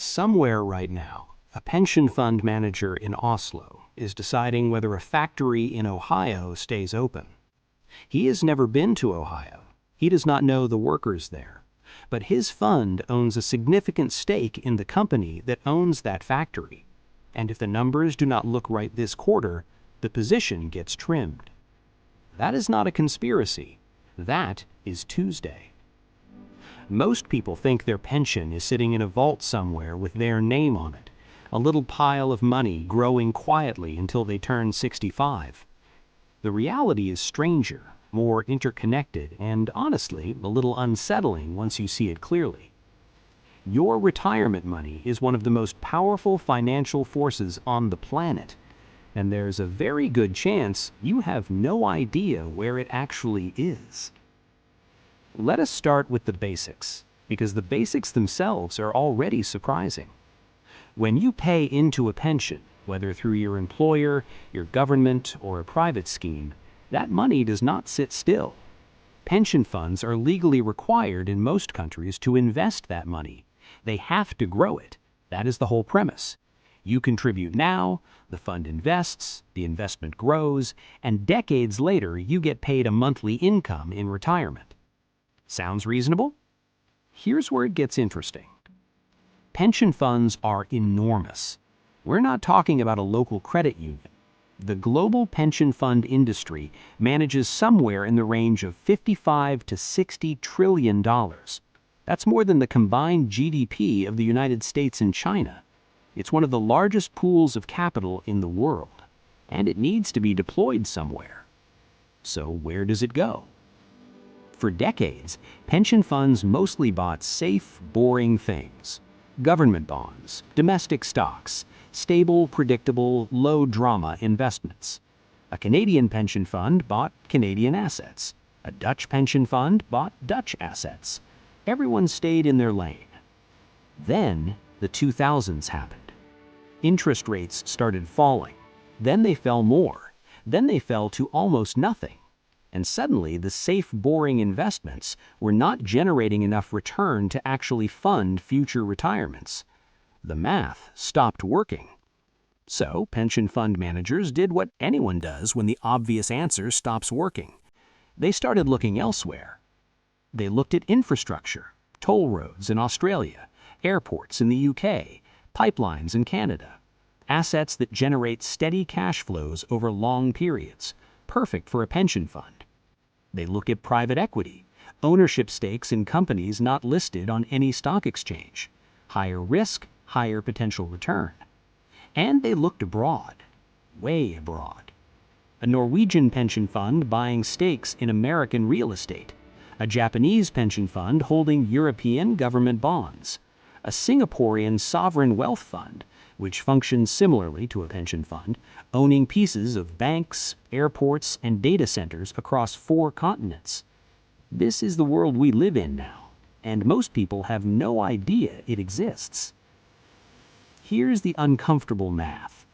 Somewhere right now, a pension fund manager in Oslo is deciding whether a factory in Ohio stays open. He has never been to Ohio. He does not know the workers there. But his fund owns a significant stake in the company that owns that factory. And if the numbers do not look right this quarter, the position gets trimmed. That is not a conspiracy. That is Tuesday. Most people think their pension is sitting in a vault somewhere with their name on it, a little pile of money growing quietly until they turn 65. The reality is stranger, more interconnected, and honestly, a little unsettling once you see it clearly. Your retirement money is one of the most powerful financial forces on the planet, and there's a very good chance you have no idea where it actually is. Let us start with the basics, because the basics themselves are already surprising. When you pay into a pension, whether through your employer, your government, or a private scheme, that money does not sit still. Pension funds are legally required in most countries to invest that money. They have to grow it. That is the whole premise. You contribute now, the fund invests, the investment grows, and decades later you get paid a monthly income in retirement. Sounds reasonable? Here's where it gets interesting. Pension funds are enormous. We're not talking about a local credit union. The global pension fund industry manages somewhere in the range of $55 to $60 trillion. That's more than the combined GDP of the United States and China. It's one of the largest pools of capital in the world, and it needs to be deployed somewhere. So where does it go? For decades, pension funds mostly bought safe, boring things. Government bonds, domestic stocks, stable, predictable, low-drama investments. A Canadian pension fund bought Canadian assets. A Dutch pension fund bought Dutch assets. Everyone stayed in their lane. Then the 2000s happened. Interest rates started falling. Then they fell more. Then they fell to almost nothing. And suddenly the safe, boring investments were not generating enough return to actually fund future retirements. The math stopped working. So pension fund managers did what anyone does when the obvious answer stops working. They started looking elsewhere. They looked at infrastructure, toll roads in Australia, airports in the UK, pipelines in Canada, assets that generate steady cash flows over long periods, perfect for a pension fund. They look at private equity, ownership stakes in companies not listed on any stock exchange, higher risk, higher potential return. And they looked abroad, way abroad. A Norwegian pension fund buying stakes in American real estate, a Japanese pension fund holding European government bonds, a Singaporean sovereign wealth fund, which functions similarly to a pension fund, owning pieces of banks, airports, and data centers across 4 continents. This is the world we live in now, and most people have no idea it exists. Here's the uncomfortable math.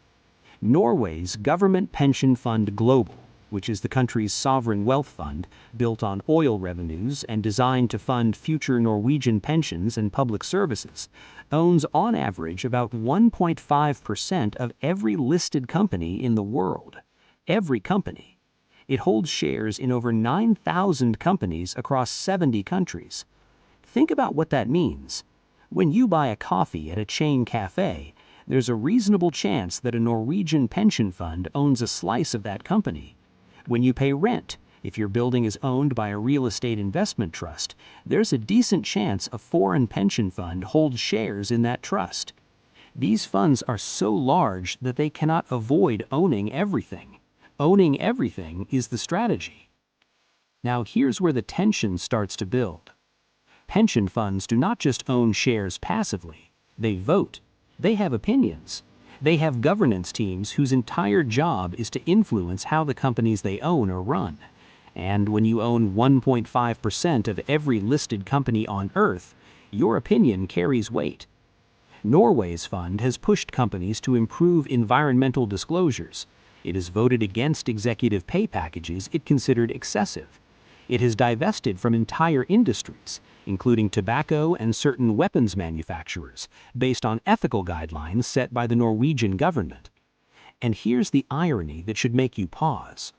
Norway's Government Pension Fund Global, which is the country's sovereign wealth fund, built on oil revenues and designed to fund future Norwegian pensions and public services, owns on average about 1.5% of every listed company in the world. Every company. It holds shares in over 9,000 companies across 70 countries. Think about what that means. When you buy a coffee at a chain cafe, there's a reasonable chance that a Norwegian pension fund owns a slice of that company. When you pay rent, if your building is owned by a real estate investment trust, there's a decent chance a foreign pension fund holds shares in that trust. These funds are so large that they cannot avoid owning everything. Owning everything is the strategy. Now here's where the tension starts to build. Pension funds do not just own shares passively. They vote. They have opinions. They have governance teams whose entire job is to influence how the companies they own are run. And when you own 1.5% of every listed company on Earth, your opinion carries weight. Norway's fund has pushed companies to improve environmental disclosures. It has voted against executive pay packages it considered excessive. It has divested from entire industries. including tobacco and certain weapons manufacturers, based on ethical guidelines set by the Norwegian government. And here's the irony that should make you pause.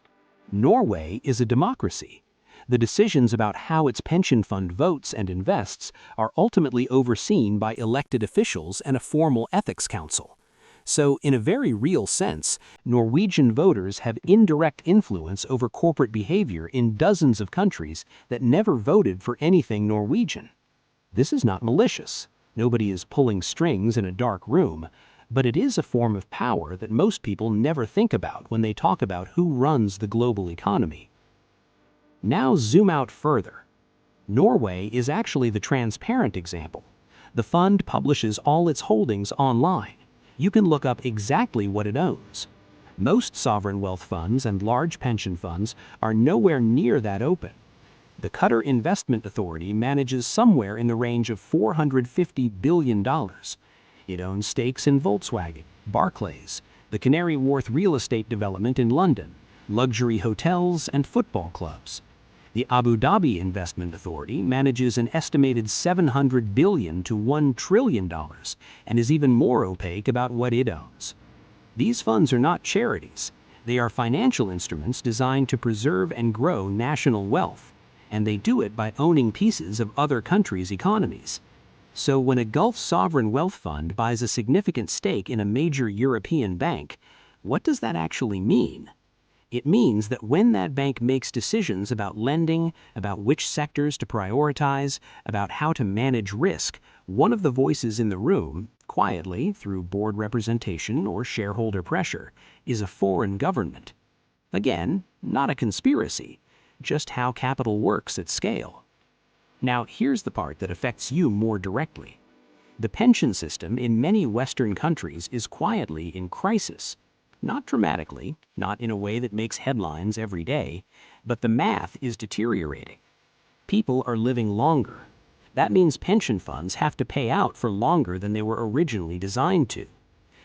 Norway is a democracy. The decisions about how its pension fund votes and invests are ultimately overseen by elected officials and a formal ethics council. So, in a very real sense, Norwegian voters have indirect influence over corporate behavior in dozens of countries that never voted for anything Norwegian. This is not malicious. Nobody is pulling strings in a dark room, but it is a form of power that most people never think about when they talk about who runs the global economy. Now zoom out further. Norway is actually the transparent example. The fund publishes all its holdings online. You can look up exactly what it owns. Most sovereign wealth funds and large pension funds are nowhere near that open. The Qatar Investment Authority manages somewhere in the range of $450 billion. It owns stakes in Volkswagen, Barclays, the Canary Wharf real estate development in London, luxury hotels and football clubs. The Abu Dhabi Investment Authority manages an estimated $700 billion to $1 trillion and is even more opaque about what it owns. These funds are not charities. They are financial instruments designed to preserve and grow national wealth, and they do it by owning pieces of other countries' economies. So when a Gulf sovereign wealth fund buys a significant stake in a major European bank, what does that actually mean? It means that when that bank makes decisions about lending, about which sectors to prioritize, about how to manage risk, one of the voices in the room, quietly, through board representation or shareholder pressure, is a foreign government. Again, not a conspiracy, just how capital works at scale. Now, here's the part that affects you more directly. The pension system in many Western countries is quietly in crisis. Not dramatically, not in a way that makes headlines every day, but the math is deteriorating. People are living longer. That means pension funds have to pay out for longer than they were originally designed to.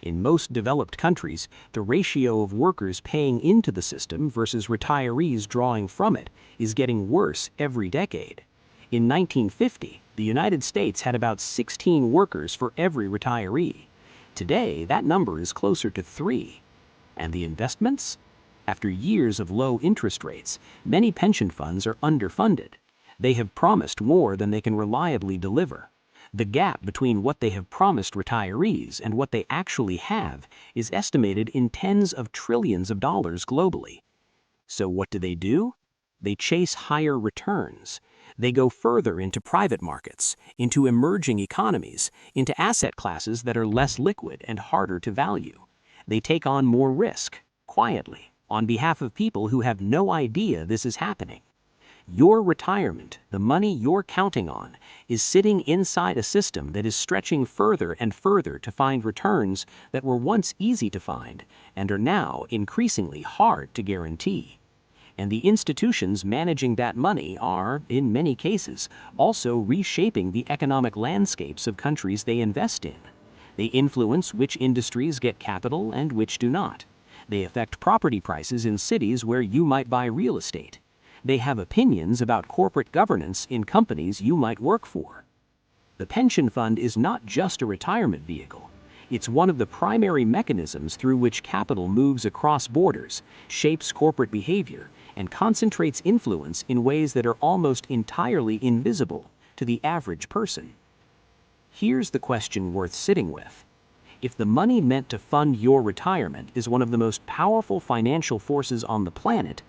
In most developed countries, the ratio of workers paying into the system versus retirees drawing from it is getting worse every decade. In 1950, the United States had about 16 workers for every retiree. Today, that number is closer to 3. And the investments? After years of low interest rates, many pension funds are underfunded. They have promised more than they can reliably deliver. The gap between what they have promised retirees and what they actually have is estimated in tens of trillions of dollars globally. So what do? They chase higher returns. They go further into private markets, into emerging economies, into asset classes that are less liquid and harder to value. They take on more risk, quietly, on behalf of people who have no idea this is happening. Your retirement, the money you're counting on, is sitting inside a system that is stretching further and further to find returns that were once easy to find and are now increasingly hard to guarantee. And the institutions managing that money are, in many cases, also reshaping the economic landscapes of countries they invest in. They influence which industries get capital and which do not. They affect property prices in cities where you might buy real estate. They have opinions about corporate governance in companies you might work for. The pension fund is not just a retirement vehicle. It's one of the primary mechanisms through which capital moves across borders, shapes corporate behavior, and concentrates influence in ways that are almost entirely invisible to the average person. Here's the question worth sitting with. If the money meant to fund your retirement is one of the most powerful financial forces on the planet,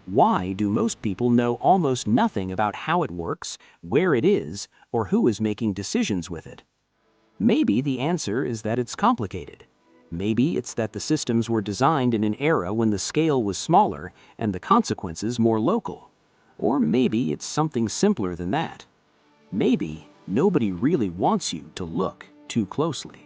why do most people know almost nothing about how it works, where it is, or who is making decisions with it? Maybe the answer is that it's complicated. Maybe it's that the systems were designed in an era when the scale was smaller and the consequences more local. Or maybe it's something simpler than that. Maybe nobody really wants you to look too closely.